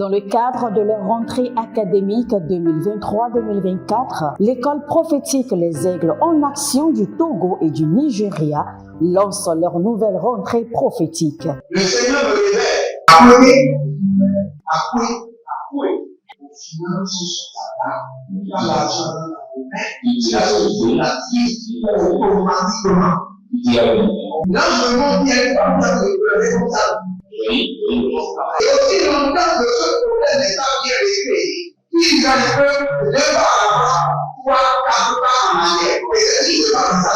Dans le cadre de leur rentrée académique 2023-2024, l'école prophétique Les Aigles en Action du Togo et du Nigeria lance leur nouvelle rentrée prophétique. Le Seigneur me révèle. Appelez. Finances dans l'argent, il a la vie automatiquement. Là, je monte bien comme ça, je peux comme ça. Et aussi longtemps que ce problème n'est pas bien réglé, ils en peuvent deux pas à l'avant, trois, quatre pas en arrière. Et c'est pas ça.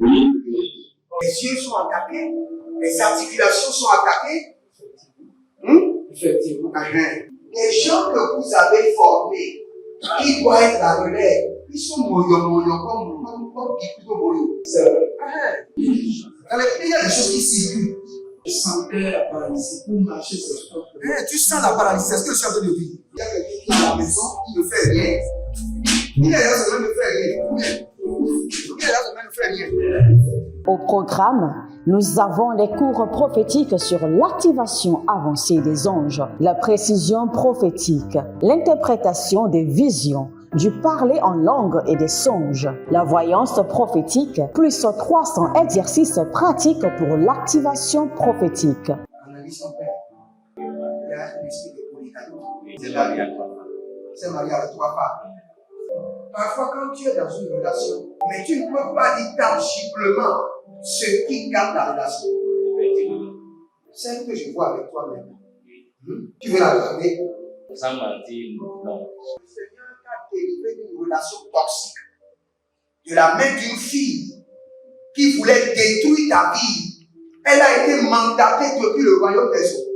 Les yeux sont attaqués, les articulations sont attaquées. Effectivement. Les gens que vous avez formés, qui doivent être la relève, ils sont moyo comme plutôt moyo. C'est vrai. Il y a des choses qui circulent. Je sentais la paralysie pour marcher sur ce corps. Tu sens la paralysie, c'est ce que je suis en train de dire. Il y a quelqu'un qui est à la maison, qui ne fait rien. Il est là, ça ne fait rien. Il est là, ça ne fait rien. Au programme, nous avons les cours prophétiques sur l'activation avancée des anges, la précision prophétique, l'interprétation des visions, du parler en langue et des songes, la voyance prophétique, plus 300 exercices pratiques pour l'activation prophétique. Analyse ton père. Il y a un esprit de polygame. C'est marié à trois femmes. C'est marié à trois femmes. Parfois, quand tu es dans une relation, mais tu ne peux pas dire tangiblement ce qui garde la relation. Celle que je vois avec toi maintenant. Tu veux la regarder? Sans mentir, non. Le Seigneur t'a délivré d'une relation toxique. De la main d'une fille qui voulait détruire ta vie. Elle a été mandatée depuis le royaume des eaux.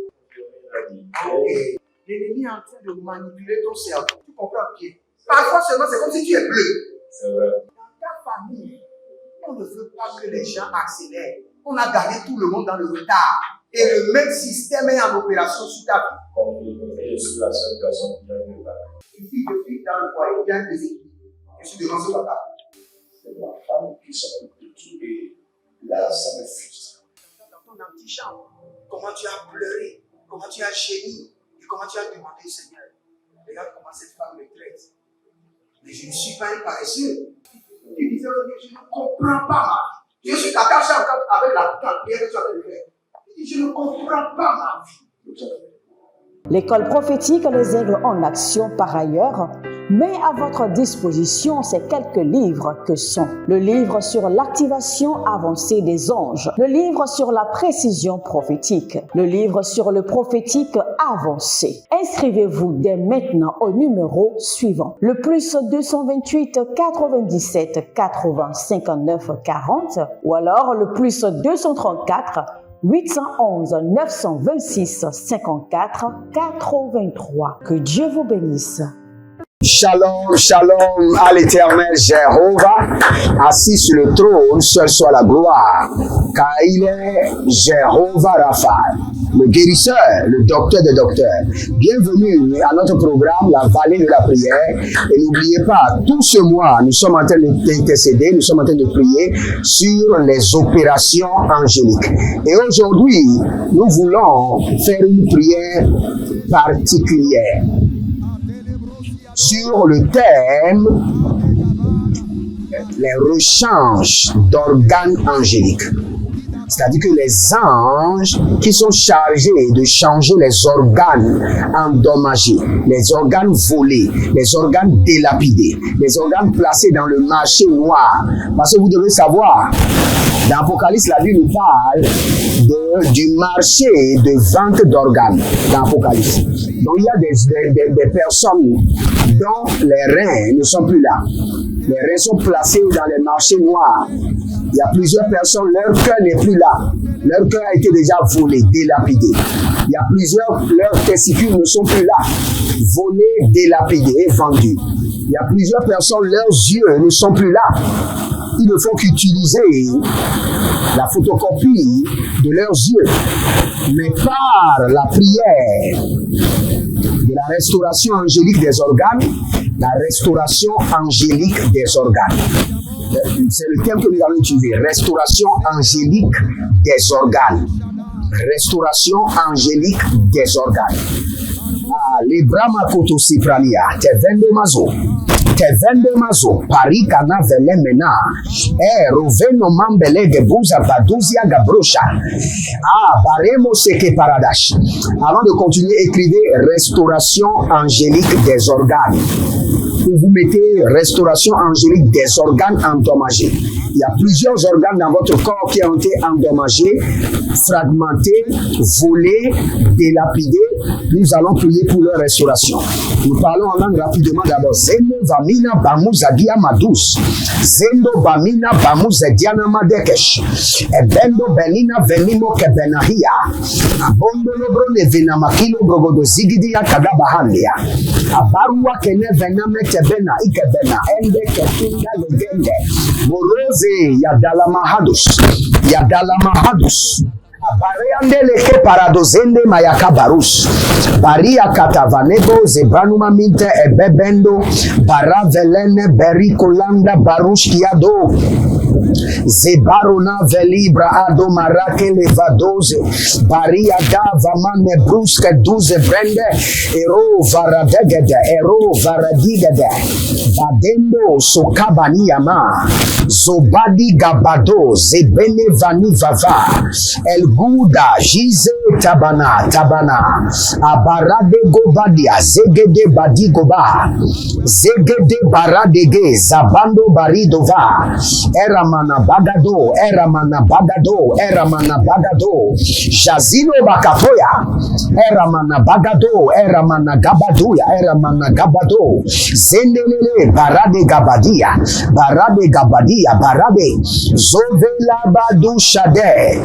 L'ennemi est en train de manipuler ton cerveau. Tu comprends bien? Parfois seulement, c'est comme si tu es bleu. C'est vrai. Dans ta famille, on ne veut pas que les gens accélèrent. On a gardé tout le monde dans le retard. Et le même système est en opération sur ta vie. Je suis la seule personne qui a eu le bac. Une fille de fille dans le foyer, bien déséquilibrée. Je suis devant ce papa. C'est ma femme qui s'occupe de tout et là, ça me frustre. Dans ton antichambre, comment tu as pleuré, comment tu as gémi et comment tu as demandé au Seigneur. Regarde comment cette femme me traite. Mais je ne suis pas un paresseux. Tu disais, je ne comprends pas ma vie. Je suis attaché encore avec la prière que tu as fait de faire. Je ne comprends pas ma vie. L'école prophétique Les Aigles en Action, par ailleurs, met à votre disposition ces quelques livres que sont le livre sur l'activation avancée des anges, le livre sur la précision prophétique, le livre sur le prophétique avancé. Inscrivez-vous dès maintenant au numéro suivant, le plus 228 97 80 59 40 ou alors le plus 234 811 926 54 83. Que Dieu vous bénisse. Shalom, shalom à l'éternel Jéhovah, assis sur le trône, seul soit la gloire, car il est Jéhovah Rapha, le guérisseur, le docteur des docteurs. Bienvenue à notre programme, la vallée de la prière. Et n'oubliez pas, tout ce mois, nous sommes en train d'intercéder, nous sommes en train de prier sur les opérations angéliques. Et aujourd'hui, nous voulons faire une prière particulière sur le thème les rechanges d'organes angéliques. C'est-à-dire que les anges qui sont chargés de changer les organes endommagés, les organes volés, les organes délapidés, les organes placés dans le marché noir. Parce que vous devez savoir, dans l'Apocalypse, la Bible nous parle du marché de vente d'organes dans l'Apocalypse. Donc il y a des personnes dont les reins ne sont plus là. Les reins sont placés dans les marchés noirs. Il y a plusieurs personnes, leur cœur n'est plus là. Leur cœur a été déjà volé, délapidé. Il y a plusieurs, leurs testicules ne sont plus là. Volés, délapidés et vendus. Il y a plusieurs personnes, leurs yeux ne sont plus là. Ils ne font qu'utiliser la photocopie de leurs yeux. Mais par la prière de la restauration angélique des organes, la restauration angélique des organes. C'est le thème que nous allons utiliser. Restauration angélique des organes. Restauration angélique des organes. le brama koto siprania, te vende mazo, parika na vele mena, roveno mambele de buza baduzia gabrosha, baremo seke paradash. Avant de continuer, écrivez restauration angélique des organes. Vous mettez restauration angélique des organes endommagés. Il y a plusieurs organes dans votre corps qui ont été endommagés, fragmentés, volés, délapidés. Nous allons prier pour leur restauration. Nous parlons en langue rapidement d'abord. Zendo Vamina Bamuza Diamadus. Zendo Bamina Bamuza Diana Madekesh. Ebendo Benina Venimo Kebenahia. Abondo Lobrone Venamakilo Brogodo Zigidia Kadabahandia. Abarua Kene Vename Tebena Ikebena Ende Ketinda Legende. Moroze Yadala Mahadus. Bareandele ke paradozende mayaka barus. Baria katavanebo zebranuma minte ebebendo. Baravelene berikolanda barush kiado. Zebarona velibra ado marake levadoze. Baria dava mane bruske duze brende. Ero varadigede. Badendo sokabaniyama. Zobadi gabado zebene vani vava. El Guda, Jize Tabana, Abarade Gobadia, Zegede Badigoba, Zegede Baradege, Zabando Baridova, Eramana Bagado, Jazino Bakatoya, Eramana Gabado, Zendelele, Barade Gabadia, Zovela Badu Shade.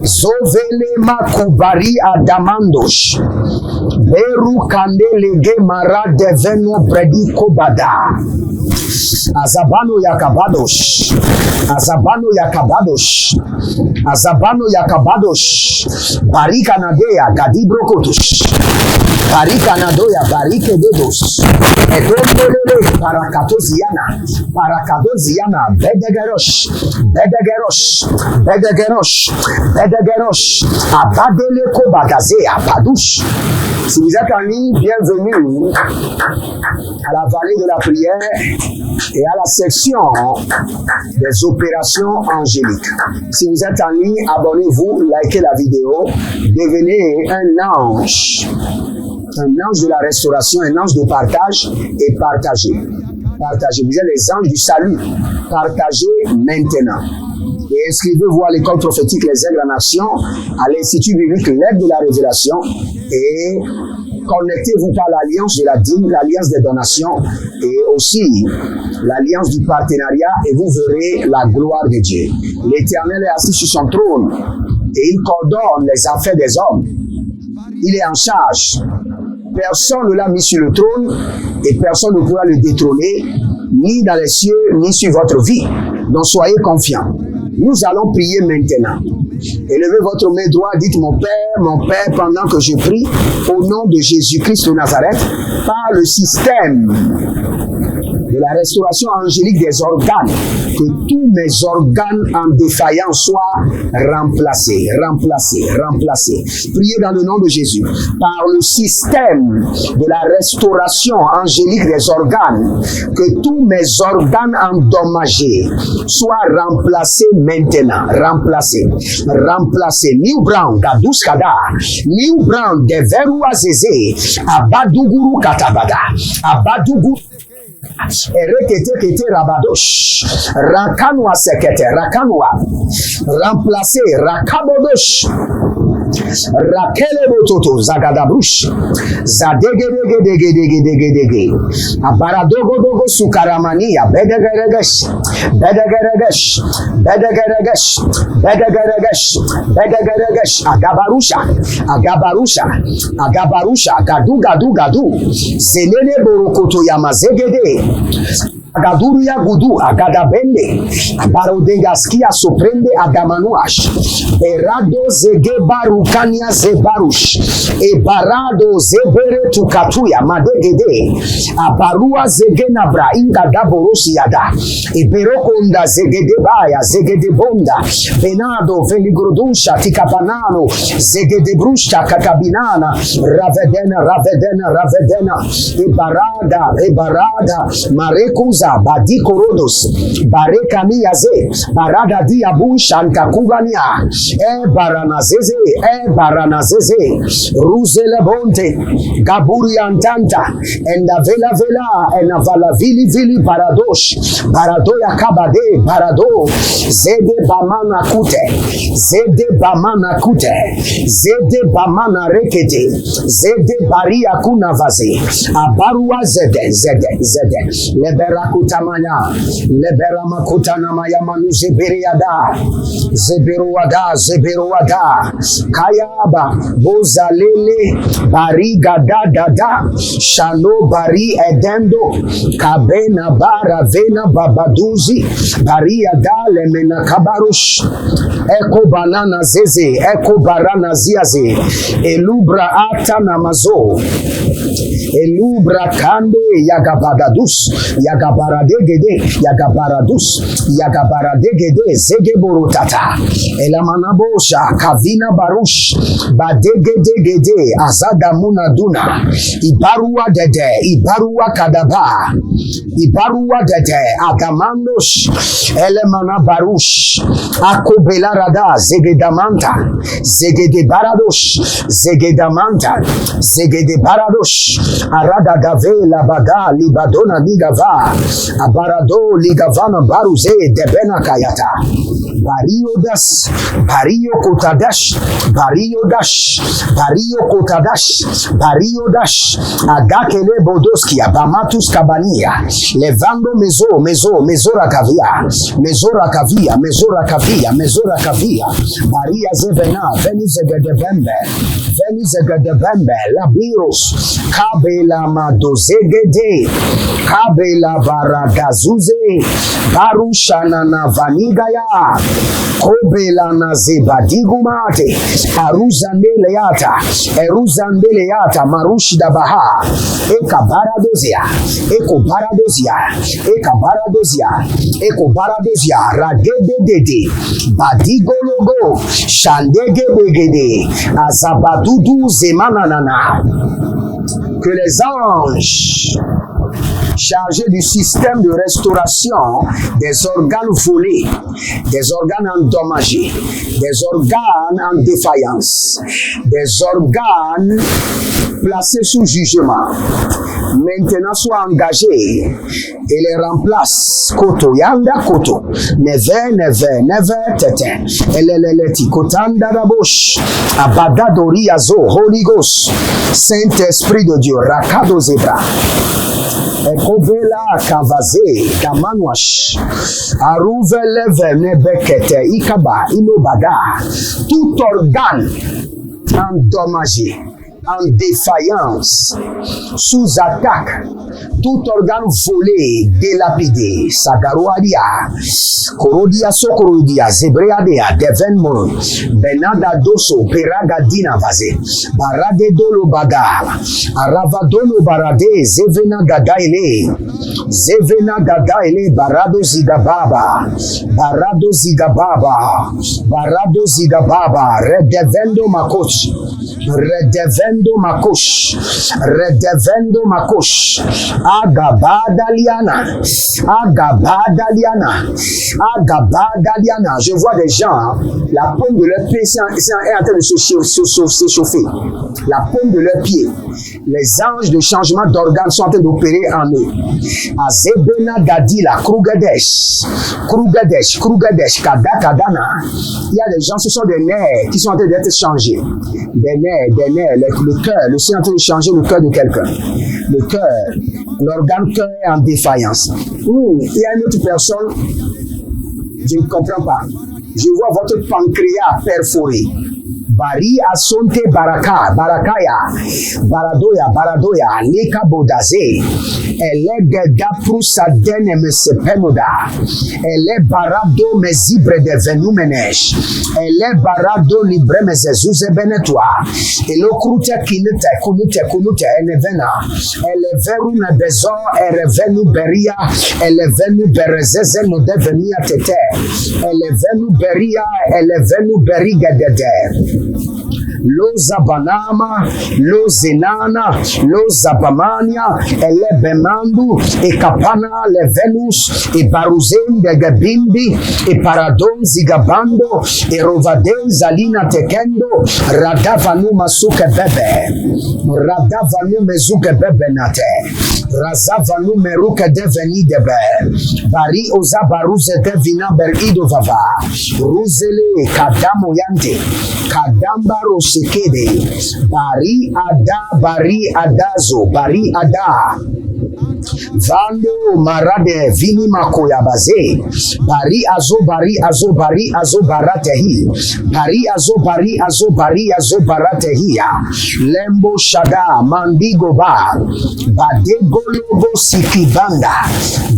Zovele makubari adamandosh. Beru kandele ge mara deveno prediko bada. Azabano yakabadosh. Barika nadea gadibrokotush. Barika nadoya barike dedos. Edombolele parakadoziana bedegerosh. Abadele kobagazea padush. Si vous êtes en ligne, bienvenue à la vallée de la prière et à la section des opérations angéliques. Si vous êtes en ligne, abonnez-vous, likez la vidéo, devenez un ange de la restauration, un ange de partage et partagez. Vous êtes les anges du salut. Partagez maintenant. Et inscrivez-vous à l'école prophétique Les Aigles en Action, à l'Institut biblique L'aide de la révélation et connectez-vous par l'alliance de la dîme, l'alliance des donations et aussi l'alliance du partenariat et vous verrez la gloire de Dieu. L'Éternel est assis sur son trône et il coordonne les affaires des hommes. Il est en charge. Personne ne l'a mis sur le trône et personne ne pourra le détrôner, ni dans les cieux, ni sur votre vie. Donc soyez confiants. Nous allons prier maintenant. Élevez votre main droite, dites mon Père, pendant que je prie, au nom de Jésus-Christ de Nazareth, par le système de la restauration angélique des organes, que tous mes organes en défaillance soient remplacés. Priez dans le nom de Jésus. Par le système de la restauration angélique des organes, que tous mes organes endommagés soient remplacés maintenant. Remplacés. New Brown, Gadus Kada, New Brown, de Veru Azeze, Abaduguru Katabada, Abadugu. Erekete rabadosh, rakanwa sekete, rakanwa, remplacé, rakabodosh, rakele bototo, zagadabrush, zadegedegedegedegedege, abaradogodogo sukaramania, bedegeregesh, agabarusha, gadu, zelele borokoto yamazegede, Agaduria gudu agadabende barodengaskia soprende agamanuash berado zege barukania zebarush e barado zebere tukatuya madegede abarua zege nabra inga daborosi yada e berokonda zegede baya zegede bonda benado veligrodusha tikabanano zegede brusha kakabinana ravedena e barada marekuza badiko rodos bareka miyaze barada diabu shankakubania baranazeze ruzele bonte gaburi antanta enda vela ena vala vili baradosh baradoya kabade barado zede bamana kute zede bamana rekete zede baria kuna vaze abarua zede lebera kutamanya lebera makutana maya manu zeberuada kayaba bozalele bariga da shano bari edendo kabena bara vena babaduzi baria dale mena kabarush eko banana zeze eko barana ziaze elubra ata namazo elubra kande yagabaradegede zegeborotata elamanabosha kavina barush badegedegede azagamuna duna ibarua kadaba ibarua dede agamandosh elemana barush akobelarada zegedamanta zegede baradosh arada gavela baga libadona ligava abarado ligavana baruze debena kayata bario kotadas agakele bodoskia bamatus kabania levando mezora kavia maria zevena venizegedebembe labiros kabela madozegede kabela baragazuze barushana na vanigaya kobela na zebadigumate eruzandeleata marushida baha ekabaradozia ragededede badigologo shandegebegede azabadudu zemananana. Que les anges chargés du système de restauration des organes volés, des organes endommagés, des organes en défaillance, des organes placés sous jugement, maintenant soient engagés et les remplacent. Koto yanda koto, neve tete, eleleleti kotanda rabosh, abadadori azo, Holy Ghost, Saint-Esprit de Dieu, rakado zebra. Ekovela kavaze kamanwash aruvele nebekete ikaba inobada tout organe endommagé, en défaillance, sous attaque, tout organe volé, délapidé, sagaroadia, korodia sokorodia, zebreadea, devenmon, benada doso, peragadina vaze, barade dolo bada, aravadono barade, zevena gadaile, barado zigababa, redevendo makosh, agabadaliana. Je vois des gens, la paume de leur pied est en train de s'échauffer. La paume de leur pied. Les anges de changement d'organes sont en train d'opérer en eux. Azebena gadila, krugadesh, kadakadana. Il y a des gens, ce sont des nerfs qui sont en train d'être changés. Des nerfs, le cœur, le Seigneur est en train de changer le cœur de quelqu'un. Le cœur, l'organe cœur est en défaillance. Il y a une autre personne, je ne comprends pas. Je vois votre pancréas perforé. Bari asonte barakaya, baradoya, leka bodaze, Elegeda prusa dene mesepemoda. Ele barado mezibre de venumenesh. Ele barado libre mezezuze benetwa. Elo krute kinete kunute enevena. Ele veru na bezo erevenu beria. Ele venu berezeze no devenia tete. Ele venu beria. Ele venu beriga dede. Lo zabanama, lo zenana, lo zabamania, elebemandu, e kapana, le venus, e baruzen de gabimbi, e paradon zigabando, e rovaden zalina tekendo, radavanu masuke bebe, radavanu mezuke bebe nate, razavanu meruke deveni debe, bari oza baruze devina berido vava, ruzele kadamo yante, kadambaro sekede, bari adazo, bari ada. Vando marade vini makoya baze, bari azo baratehi, bari azo baratehia, lembo shada mandigo ba, badego lobo sikibanda,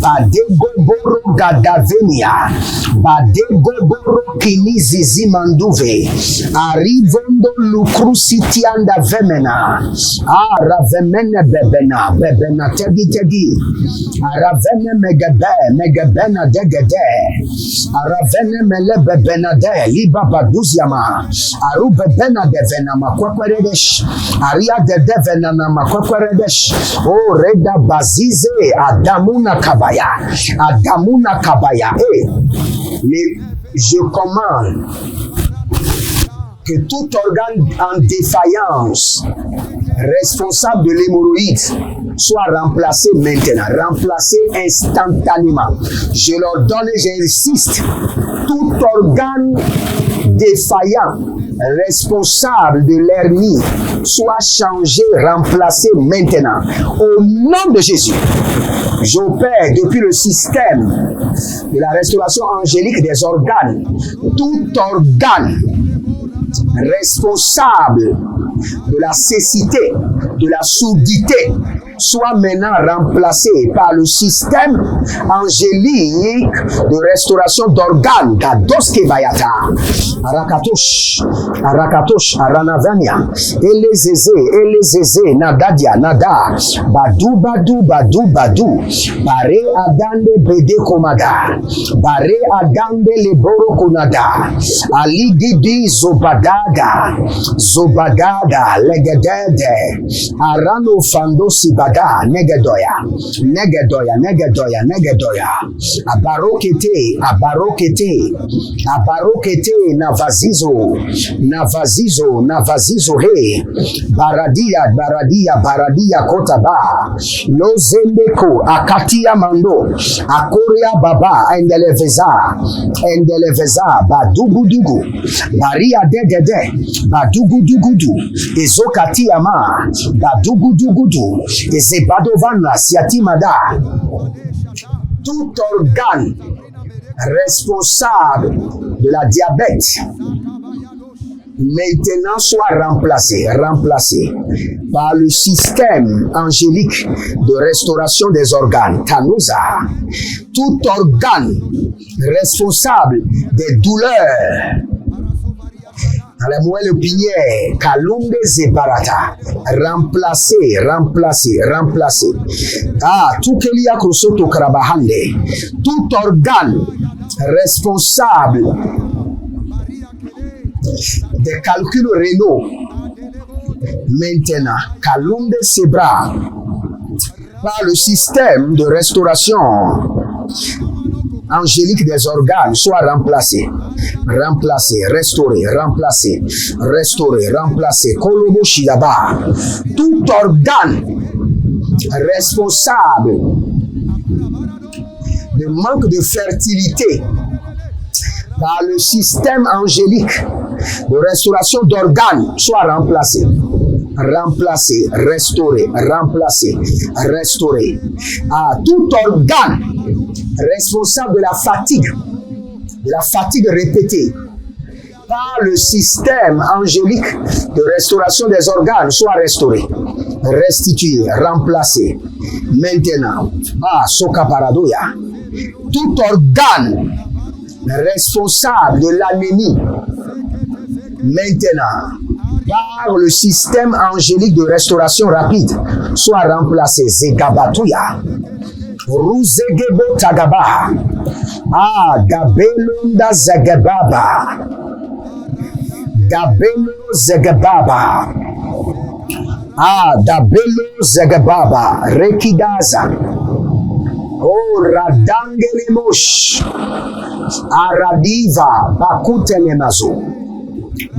badego boro gadavenia, badego boro kinizi zimanduve, arrivondo lucrusitianda vemena, ravemene bebena tegi, aravene megebena degede, aravene melebebena de liba baduziama, arube bena devena makwakweredesh, aria de devena na makwakweredesh, o reda bazize adamuna kabaya, je commande que tout organe en défaillance responsable de l'hémorroïde soit remplacé maintenant, remplacé instantanément. Je leur donne et j'insiste, tout organe défaillant responsable de l'hernie soit changé, remplacé maintenant. Au nom de Jésus, j'opère depuis le système de la restauration angélique des organes, tout organe responsable de la cécité, de la surdité, soit maintenant remplacé par le système angélique de restauration d'organes. Gadoske Vayata, Arakatosh, Aranavania, Elezeze, Nadadia, Nada, Badu, Bare Adande Bede Komada, Bare Adande Leboro Konada, Ali Didi Zobadada, Legedede, Arano Fandosi Bada, Negedoya, Abarokete, Navazizo, he, Baradia, Kotaba, Lozembeko, Akatia Mando, Akoria Baba, Endeleveza, Badugudugu, Baria Degede, Badugudugudu, Ezokatiama, Badugudugudu, Ezebadovana, Siatimada, tout organe responsable de la diabète maintenant soit remplacé par le système angélique de restauration des organes, Tanusa. Tout organe responsable des douleurs dans la moelle épinière, Kalumbe Zebarata, remplacé. Tout Kelia Krosoto Krabahande, tout organe responsable des calculs rénaux, maintenant, Kalumbe Sebra, par le système de restauration angélique des organes, soit remplacé, restauré, Kolobo Shidaba, tout organe responsable de manque de fertilité par le système angélique de restauration d'organes, soit remplacé, restauré. Tout organe responsable de la fatigue répétée par le système angélique de restauration des organes, soit restauré, restitué, remplacé. Maintenant, Soka Paradoya, tout organe responsable de l'anémie, maintenant, par le système angélique de restauration rapide, soit remplacé. Zegabatuya, Ruzegebo Tagaba, Gabelunda Zegababa, Gabelo Zegababa, Gabelo Zegababa, Rekidaza, Radangelimosh, Aradiva, Bakutenemazo.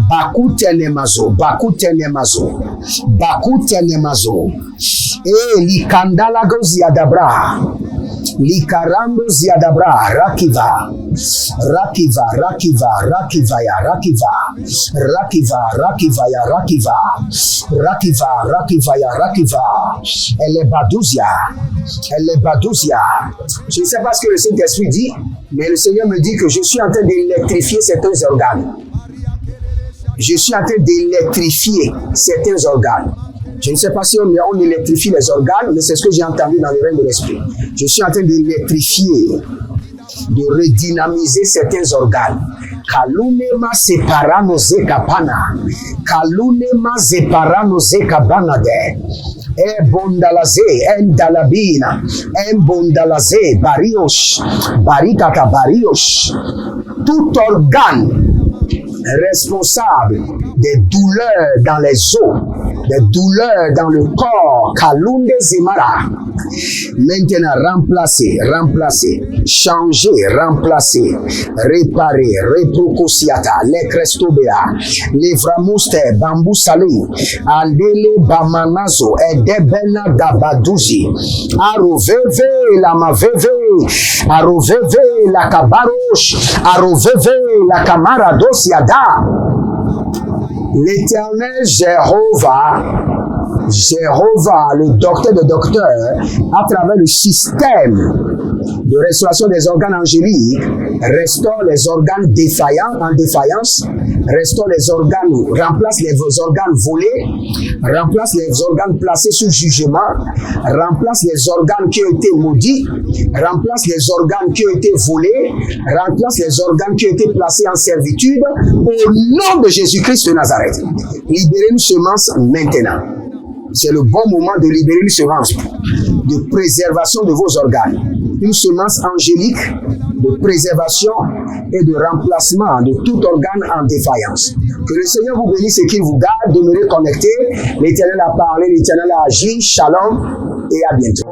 Bakutenemazo, Likandalago Ziadabra, Likarambo Ziadabra, Rakiva, elle est Badouzia. Je ne sais pas ce que le Saint-Esprit dit, mais le Seigneur me dit que je suis en train d'électrifier certains organes. Je suis en train d'électrifier certains organes. Je ne sais pas si on électrifie les organes, mais c'est ce que j'ai entendu dans le règne de l'esprit. Je suis en train d'électrifier, de redynamiser certains organes. Kalunema separano zekapana. Kalunema separano zekabanade. Bondalaze, Endalabina, Bondalaze, Bariosh, Barikaka Bariosh. Tout organe responsable des douleurs dans les os, des douleurs dans le corps, Kalunde Zimara. Maintenant, remplacer, changer, remplacer, réparer, reprocosiata, les crestobea, les vramuste, bambou salé, andele bamanazo, edebena dabadouzi, aroveve, la maveve, aroveve, la kabarosh, aroveve, la kamara dosiada. L'Éternel Jéhovah, le docteur de docteurs, à travers le système de restauration des organes angéliques, restaure les organes défaillants en défaillance, restaure les organes, remplace les organes volés, remplace les organes placés sous jugement, remplace les organes qui ont été maudits, remplace les organes qui ont été volés, remplace les organes qui ont été placés en servitude, au nom de Jésus-Christ de Nazareth. Libérez une semence maintenant. C'est le bon moment de libérer une semence de préservation de vos organes. Une semence angélique de préservation et de remplacement de tout organe en défaillance. Que le Seigneur vous bénisse et qu'il vous garde. Demeurez connectés. L'Éternel a parlé, l'Éternel a agi. Shalom et à bientôt.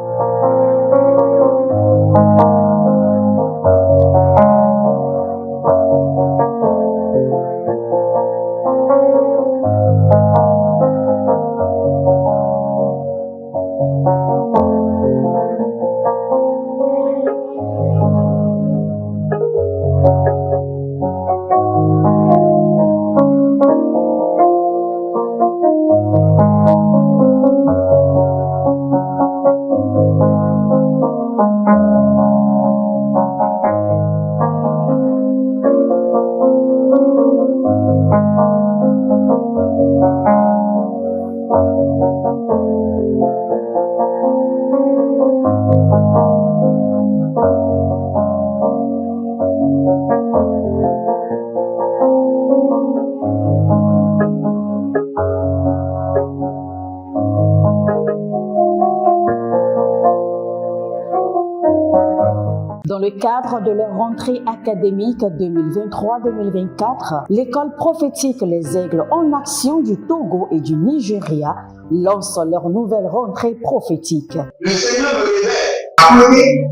Dans le cadre de leur rentrée académique 2023-2024, l'école prophétique Les Aigles en Action du Togo et du Nigeria lance leur nouvelle rentrée prophétique. Le Seigneur me révèle. Appelez.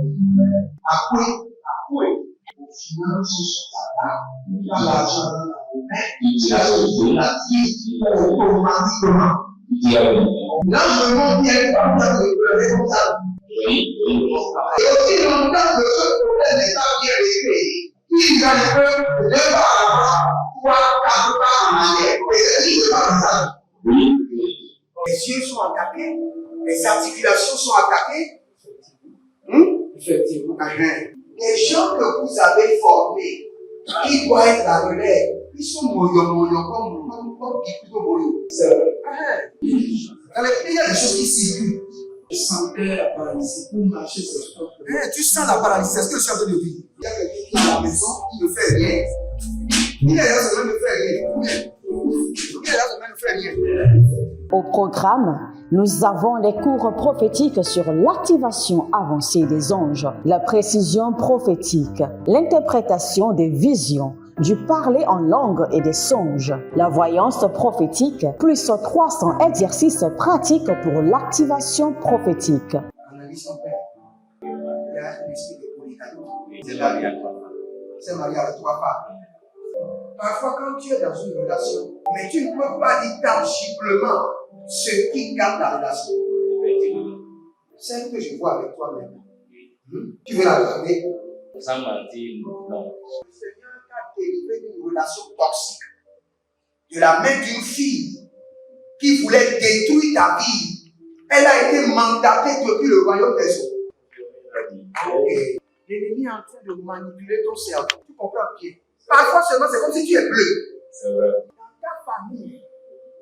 Finance sur ta table, il a l'argent dans la main, il a la vie automatiquement. Là, je monte bien comme ça, je peux comme ça. Et aussi longtemps que ce problème n'est pas bien réglé, il y a des peuples de deux pas à l'avant, 3, 4 pas en arrière. Et c'est ce qui se passe. Les yeux sont attaqués, les articulations sont attaquées. Effectivement. Les gens que vous avez formés, qui doivent être la relève, Ils sont moyons, comme plutôt moyons. C'est vrai. Dans les pays, il y a des choses qui circulent. Je sentais la paralysie pour marcher sur ce corps. Tu sens la paralysie, c'est ce que je suis en train de dire. Il y a quelqu'un qui est à la maison, qui ne fait rien. Il y a des gens qui ne fait rien. Il y a des gens qui ne fait rien. Au programme, nous avons les cours prophétiques sur l'activation avancée des anges, la précision prophétique, l'interprétation des visions, du parler en langue et des songes, la voyance prophétique, plus 300 exercices pratiques pour l'activation prophétique. Analyse son père. Il y a un esprit de polygamie. C'est marié à trois femmes. C'est marié à trois femmes. Parfois, quand tu es dans une relation, mais tu ne peux pas dire tangiblement ce qui garde la relation. C'est ce que je vois avec toi maintenant. Tu veux la regarder? Sans mentir, non. Le Seigneur t'a délivré d'une relation toxique, de la main d'une fille qui voulait détruire ta vie. Elle a été mandatée depuis le royaume des eaux. L'ennemi est en train de manipuler ton cerveau. Tu comprends bien? Parfois seulement, c'est comme si tu es bleu. C'est vrai. Dans ta famille,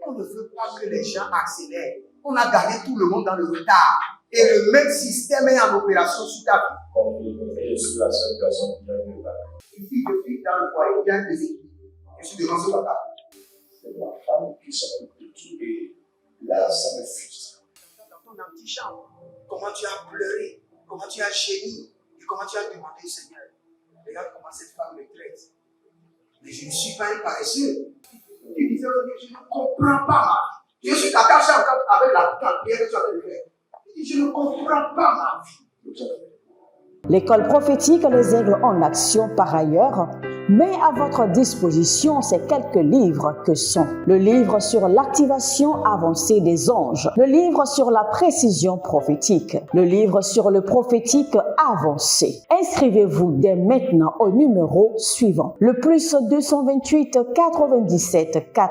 on ne veut pas que les gens accélèrent. On a gardé tout le monde dans le retard. Et le même système est en opération sur ta vie. Comme je suis la seule personne qui a vu ça. Une fille de fille dans le foyer, bien déséquilibrée. Je suis devant ce papa. C'est ma femme qui s'occupe de tout et là, ça me frustre. Dans ton antichambre, comment tu as pleuré, comment tu as gémi et comment tu as demandé au Seigneur. Regarde comment cette femme me traite. Mais je ne suis pas un paresseux. Tu disais, je ne comprends pas ma vie. Je suis attaché encore avec la prière que tu as fait de faire. Je ne comprends pas ma vie. L'école prophétique Les Aigles en Action, par ailleurs, met à votre disposition ces quelques livres que sont le livre sur l'activation avancée des anges, le livre sur la précision prophétique, le livre sur le prophétique avancé. Inscrivez-vous dès maintenant au numéro suivant, le +228 97 4